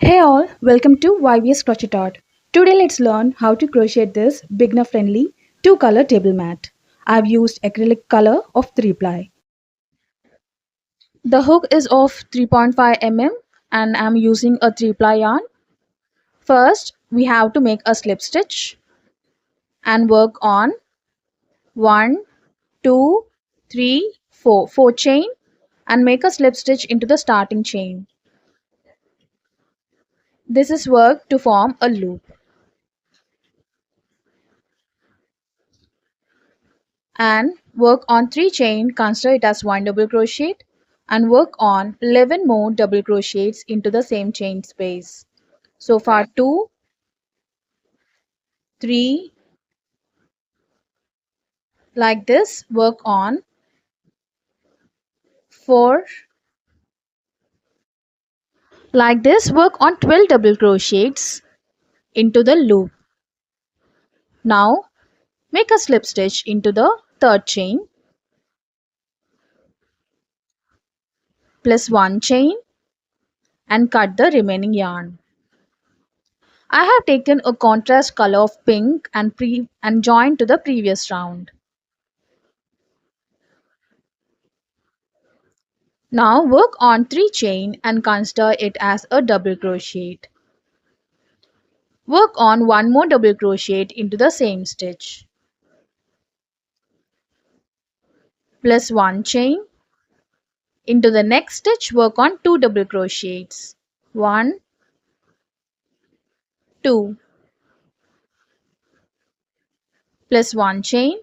Hey all, welcome to YVS Crochet Art. Today let's learn how to crochet this beginner friendly 2-color table mat. I've used acrylic color of 3 ply. The hook is of 3.5 mm and I'm using a 3 ply yarn. First, we have to make a slip stitch and work on 1, 2, 3, 4 chain and make a slip stitch into the starting chain. This is work to form a loop. And work on 3 chain, consider it as 1 double crochet and work on 11 more double crochets into the same chain space. So far 2, 3, like this, work on 4, like this, work on 12 double crochets into the loop. Now make a slip stitch into the third chain plus 1 chain and cut the remaining yarn. I have taken a contrast color of pink and joined to the previous round. Now work on 3 chain and consider it as a double crochet. Work on 1 more double crochet into the same stitch. Plus 1 chain. Into the next stitch work on 2 double crochets. 1, 2. Plus 1 chain.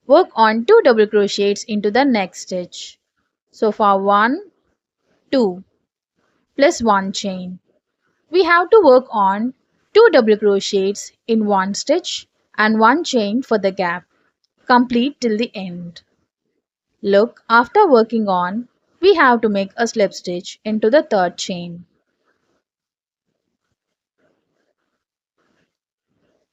Work on 2 double crochets into the next stitch. So far 1, 2. Plus 1 chain. We have to work on 2 double crochets in one stitch and 1 chain for the gap. Complete till the end. Look, after working on, we have to make a slip stitch into the third chain.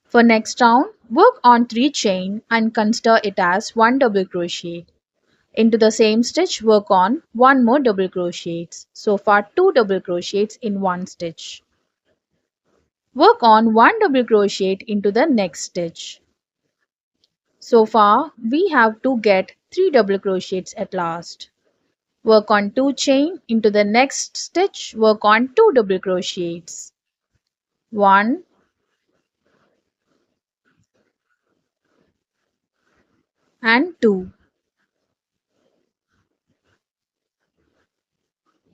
For next round, work on 3 chain and consider it as 1 double crochet. Into the same stitch, work on 1 more double crochets. So far 2 double crochets in one stitch. Work on 1 double crochet into the next stitch. So far, we have to get 3 double crochets at last. Work on 2 chain into the next stitch, work on 2 double crochets. 1 and 2.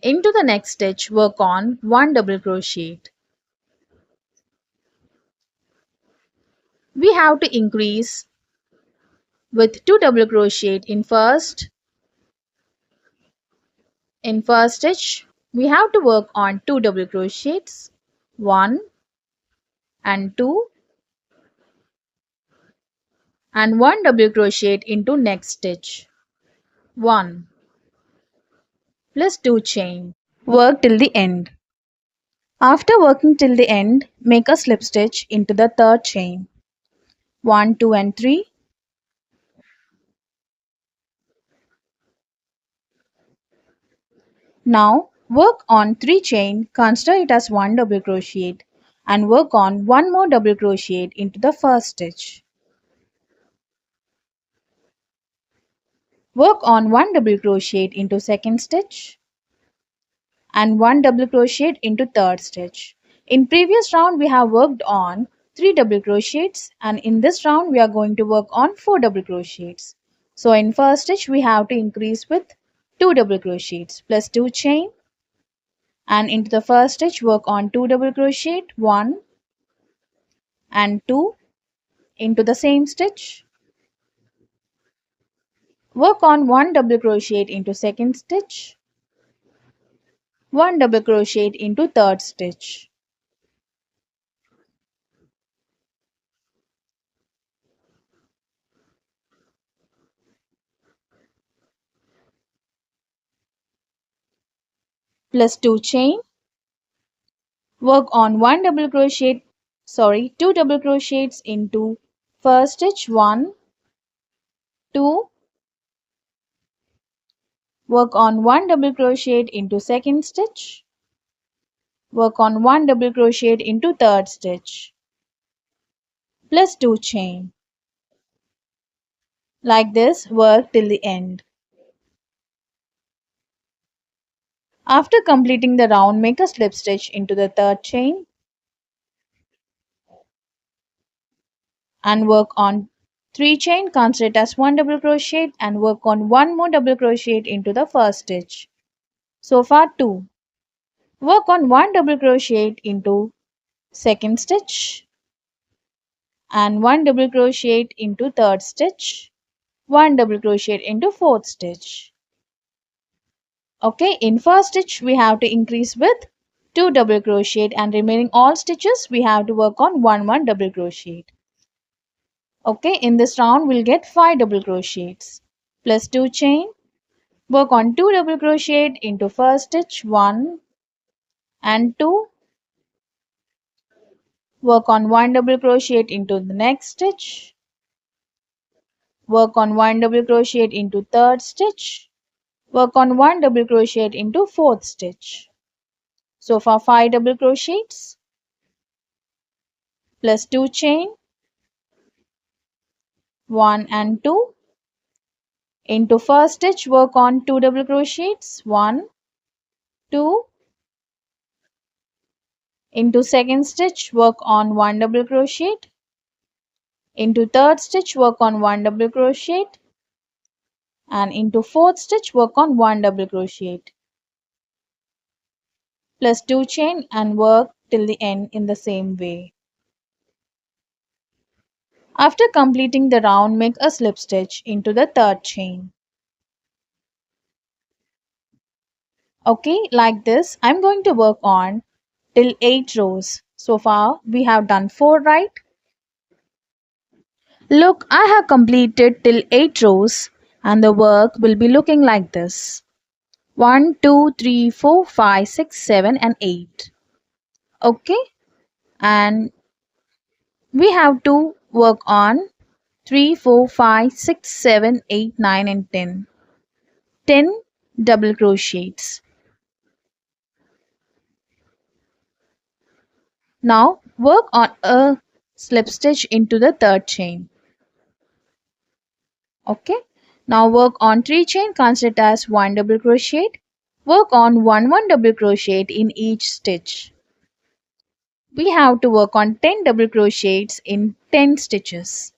Into the next stitch, work on 1 double crochet. We have to increase with 2 double crochet in first stitch. We have to work on 2 double crochets, 1 and 2 and 1 double crochet into next stitch, 1 plus 2 chain. Work till the end. After working till the end, make a slip stitch into the third chain. 1, 2 and 3. Now work on 3 chain, consider it as 1 double crochet and work on 1 more double crochet into the first stitch. Work on 1 double crochet into second stitch and 1 double crochet into third stitch. In previous round we have worked on 3 double crochets and in this round we are going to work on 4 double crochets. So in first stitch we have to increase with 2 double crochets plus 2 chain and into the first stitch work on 2 double crochet, 1 and 2 into the same stitch. Work on 1 double crochet into second stitch, 1 double crochet into third stitch. Plus 2 chain. Work on 2 double crochets into first stitch, 1, 2. Work on 1 double crochet into second stitch, Work on 1 double crochet into third stitch plus 2 chain. Like this, work till the end. After completing the round, make a slip stitch into the third chain and work on 3 chain, consider it as 1 double crochet and work on 1 more double crochet into the first stitch. So far 2. Work on 1 double crochet into second stitch and 1 double crochet into third stitch, 1 double crochet into fourth stitch. Okay, in first stitch we have to increase with 2 double crochet and remaining all stitches we have to work on 1 double crochet. Okay, in this round we'll get 5 double crochets plus 2 chain. Work on 2 double crochet into first stitch 1 and 2. Work on 1 double crochet into the next stitch. Work on 1 double crochet into third stitch. Work on 1 double crochet into fourth stitch. So far 5 double crochets plus 2 chain 1 and 2. Into first stitch work on 2 double crochets 1, 2. Into second stitch work on 1 double crochet. Into third stitch work on 1 double crochet and into fourth stitch work on 1 double crochet plus 2 chain and work till the end in the same way. After completing the round, make a slip stitch into the third chain. Okay, like this, I'm going to work on till 8 rows. So far, we have done 4, right? Look, I have completed till 8 rows and the work will be looking like this. 1, 2, 3, 4, 5, 6, 7 and 8. Okay, and we have to work on 3, 4, 5, 6, 7, 8, 9 and 10. 10 double crochets. Now work on a slip stitch into the third chain. Okay. Now work on 3 chain, consider it as 1 double crochet. Work on 1 double crochet in each stitch. We have to work on 10 double crochets in 10 stitches.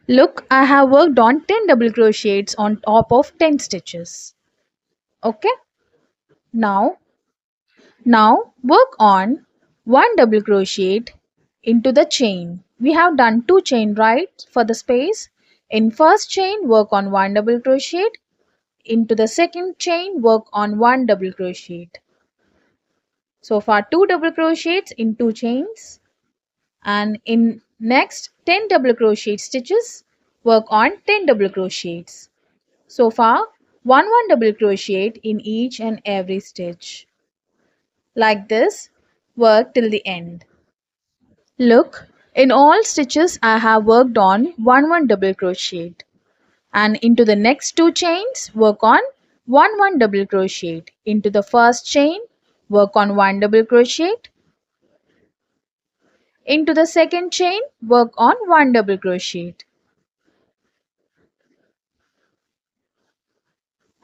Look, I have worked on 10 double crochets on top of 10 stitches. Okay. Now work on 1 double crochet into the chain. We have done 2 chain, right, for the space. In first chain work on 1 double crochet. Into the second chain work on 1 double crochet. So far 2 double crochets in 2 chains and in next 10 double crochet stitches work on 10 double crochets. So far 1 double crochet in each and every stitch. Like this, work till the end. Look, in all stitches I have worked on 1 double crochet and into the next 2 chains work on 1 double crochet. Into the first chain work on 1 double crochet. Into the second chain work on 1 double crochet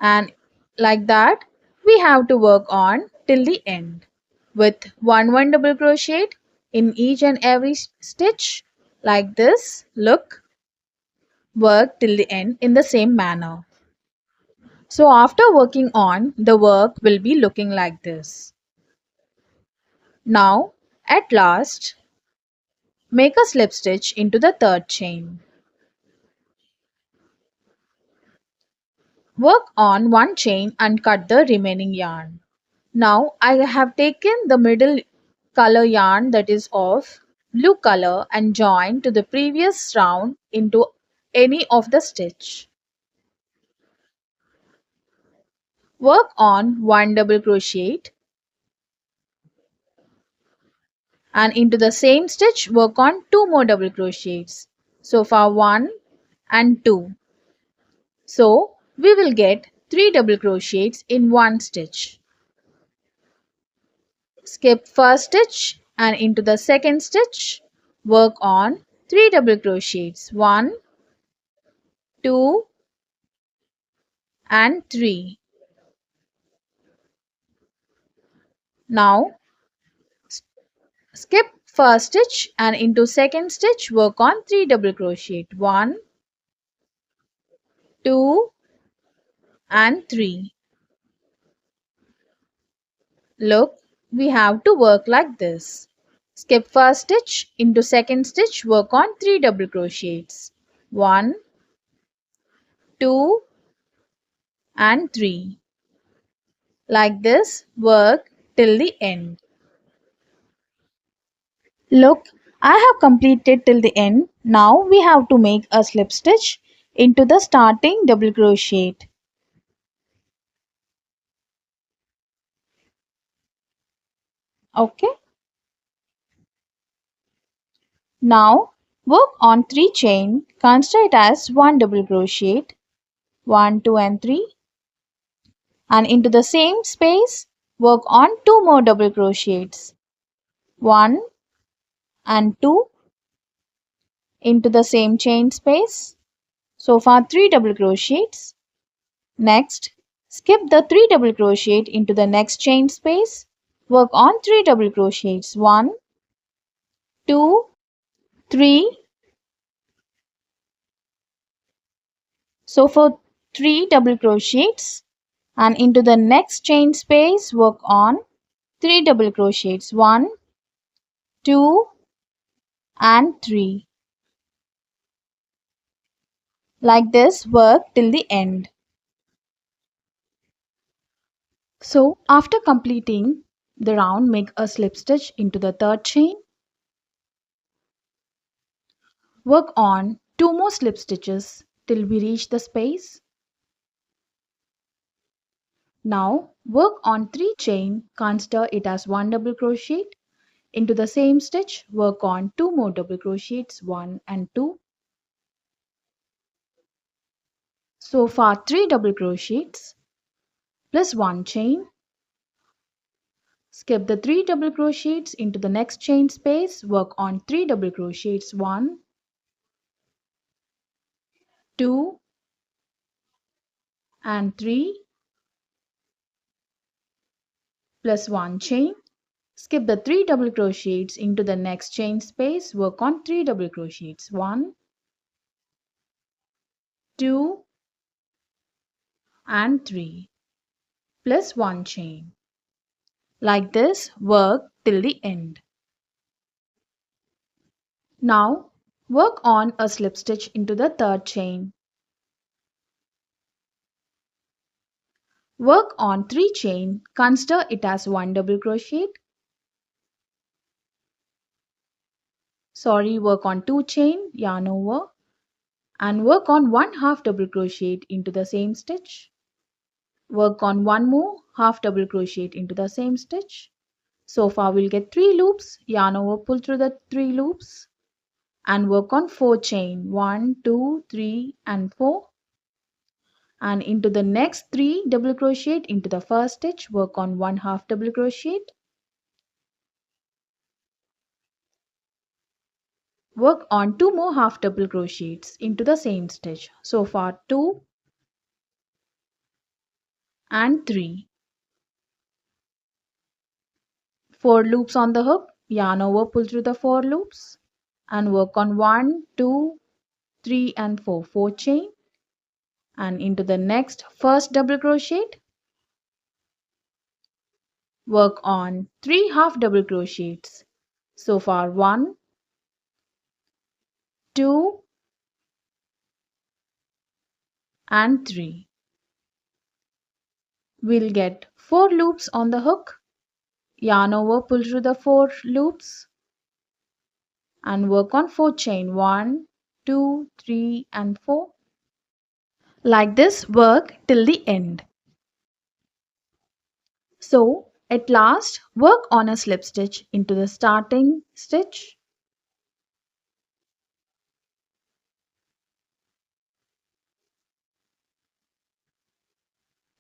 and like that we have to work on till the end with 1 double crochet in each and every stitch. Like this, look, work till the end in the same manner. So after working on, the work will be looking like this. Now at last, make a slip stitch into the third chain. Work on 1 chain and cut the remaining yarn. Now I have taken the middle color yarn, that is of blue color, and joined to the previous round into any of the stitch. Work on 1 double crochet and into the same stitch work on 2 more double crochets. So far 1 and 2. So we will get 3 double crochets in one stitch. Skip first stitch and into the second stitch, work on 3 double crochets, 1, 2 and 3. Now skip first stitch and into second stitch, work on 3 double crochet, 1, 2 and 3. Look, we have to work like this. Skip first stitch, into second stitch, work on 3 double crochets, 1, 2 and 3. Like this, work till the end. Look, I have completed till the end. Now we have to make a slip stitch into the starting double crochet. Okay. Now work on 3 chain, consider it as 1 double crochet, 1, 2 and 3, and into the same space work on 2 more double crochets, 1 and 2 into the same chain space. So far 3 double crochets. Next, skip the 3 double crochet into the next chain space. Work on 3 double crochets, 1, 2, 3. So for 3 double crochets and into the next chain space, work on 3 double crochets, 1, 2 and 3. Like this, work till the end. So after completing the round, make a slip stitch into the third chain. Work on 2 more slip stitches till we reach the space. Now work on 3 chain, consider it as 1 double crochet. Into the same stitch, work on 2 more double crochets, 1 and 2. So far 3 double crochets plus 1 chain. Skip the 3 double crochets into the next chain space, work on 3 double crochets, 1, 2 and 3 plus 1 chain. Skip the 3 double crochets into the next chain space, work on 3 double crochets, 1, 2 and 3 plus 1 chain. Like this, work till the end. Now work on a slip stitch into the third chain. Work on 3 chain, consider it as 1 double crochet. Work on 2 chain, yarn over and work on 1 half double crochet into the same stitch. Work on 1 more half double crochet into the same stitch. So far we'll get 3 loops, yarn over, pull through the 3 loops and work on 4 chain, 1, 2, 3 and 4. And into the next 3 double crochet into the first stitch, work on 1 half double crochet. Work on 2 more half double crochets into the same stitch. So far 2 and 3. 4 loops on the hook, yarn over, pull through the 4 loops and work on 1, 2, 3 and 4, 4 chain and into the next first double crochet. Work on 3 half double crochets. So far 1, 2 and 3. We'll get 4 loops on the hook, yarn over, pull through the 4 loops and work on 4 chain, 1, 2, 3 and 4. Like this, work till the end. So at last, work on a slip stitch into the starting stitch.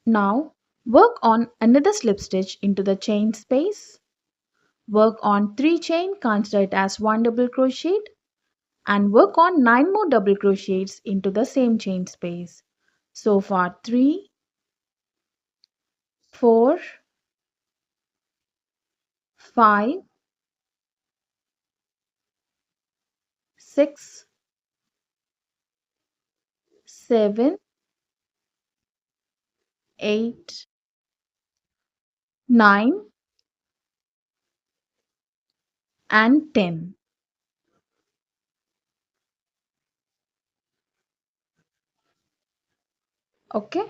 Now work on another slip stitch into the chain space. Work on 3 chain, consider it as 1 double crochet, and work on 9 more double crochets into the same chain space. So far 3, 4, 5, 6, 7, 8, 9 and 10. Okay.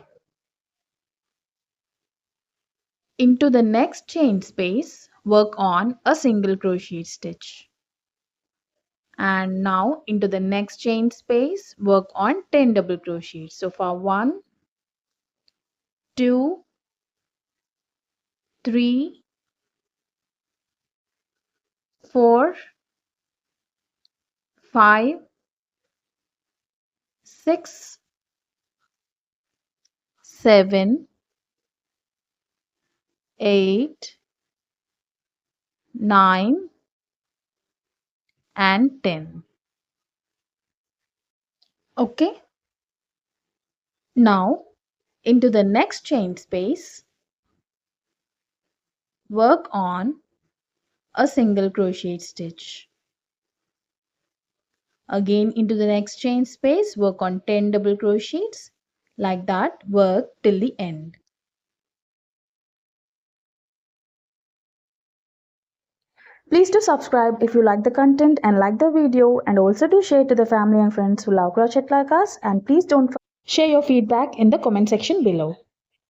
Into the next chain space, work on a single crochet stitch. And now into the next chain space, work on 10 double crochets. So far 1, 2, 3, 4, 5, 6, 7, 8, 9 and 10. Okay. Now into the next chain space, work on a single crochet stitch. Again into the next chain space, work on 10 double crochets. Like that, work till the end. Please do subscribe if you like the content and like the video, and also do share to the family and friends who love crochet like us, and please don't share your feedback in the comment section below.